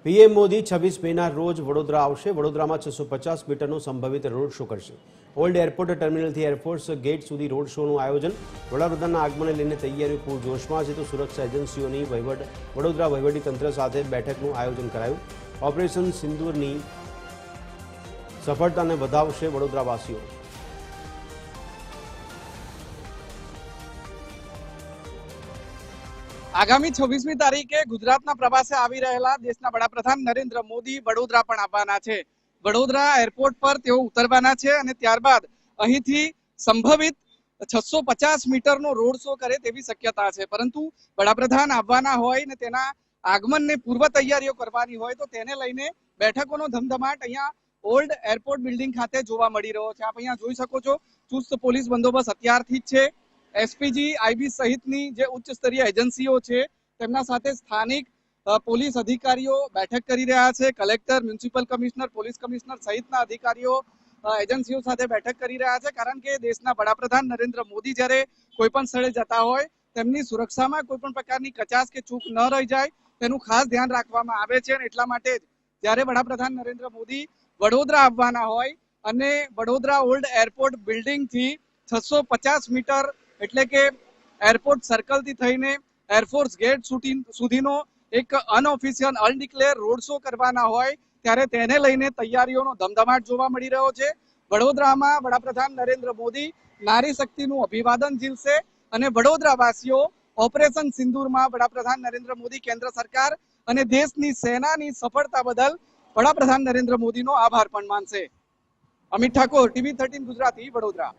PM Modi 26 મેના રોજ વડોદરા આવશે। વડોદરામાં 650 મીટરનો સંભવિત રોડ શો કરશે। ઓલ્ડ એરપોર્ટ ટર્મિનલથી એરફોર્સ ગેટ સુધી રોડ શોનું આયોજન। વડાપ્રધાનના આગમનને લઈને તૈયારીઓ પૂરજોશમાં છે તો સુરક્ષા એજન્સીઓની વડોદરા વહીવટીતંત્ર સાથે બેઠકનું આયોજન કરાયું। ઓપરેશન સિંદૂરની સફળતાને વધાવશે વડોદરાવાસીઓ। आगामी 26મી તારીખે ગુજરાતના પ્રવાસે આવી રહેલા દેશના વડાપ્રધાન નરેન્દ્ર મોદી વડોદરા પણ આવવાના છે। વડોદરા એરપોર્ટ પર તેઓ ઉતરવાના છે અને ત્યારબાદ અહીંથી સંભવિત 650 મીટરનો રોડ શો કરે તેવી શક્યતા છે। પરંતુ વડાપ્રધાન આવવાના હોય ને તેના આગમનને પૂર્વ તૈયારીઓ કરવાની હોય તો તેને લઈને બેઠકોનો ધમધમાટ અહીંયા ઓલ્ડ એરપોર્ટ બિલ્ડિંગ ખાતે જોવા મળી રહ્યો છે। આપ અહીંયા જોઈ શકો છો ચુસ્ત પોલીસ બંદોબસ્ત અત્યારથી જ છે। एसपीजी आईबी सहितनी जे उच्च स्तरीय एजेंसीओ छे तेमना साथे स्थानिक पोलीस अधिकारीओ बैठक करी रह्या छे। Collector, municipal commissioner, police commissioner सहितना अधिकारीओ एजेंसीओ साथे बैठक करी रह्या छे। कारण के देशना वडाप्रधान नरेंद्र मोदी ज्यारे कोईपण स्थळे जता होय तेमनी सुरक्षामां कोईपण प्रकारनी कचास के चूक न रही जाय तेनुं खास ध्यान राखवामां आवे छे। એટલા માટે જ્યારે વડાપ્રધાન નરેન્દ્ર મોદી વડોદરા આવવાના હોય અને વડોદરા ઓલ્ડ એરપોર્ટ બિલ્ડિંગ થી 650 મીટર એટલે કે એરપોર્ટ સર્કલ થી થઈને એરફોર્સ ગેટ સુધીનો એક અનઓફિશિયલ અનડિક્લેર રોડ શો કરવાના હોય ત્યારે તેને લઈને તૈયારીઓનો ધમધમાટ જોવા મળી રહ્યો છે। વડોદરામાં વડાપ્રધાન નરેન્દ્ર મોદી નારી શક્તિનું અભિવાદન ઝીલશે અને વડોદરાવાસીઓ ઓપરેશન સિંદૂરમાં વડાપ્રધાન નરેન્દ્ર મોદી, કેન્દ્ર સરકાર અને દેશની સેનાની સફળતા બદલ વડાપ્રધાન નરેન્દ્ર મોદીનો આભાર પણ માનશે। અમિત ઠાકોર, TV 13 ગુજરાતી, વડોદરા।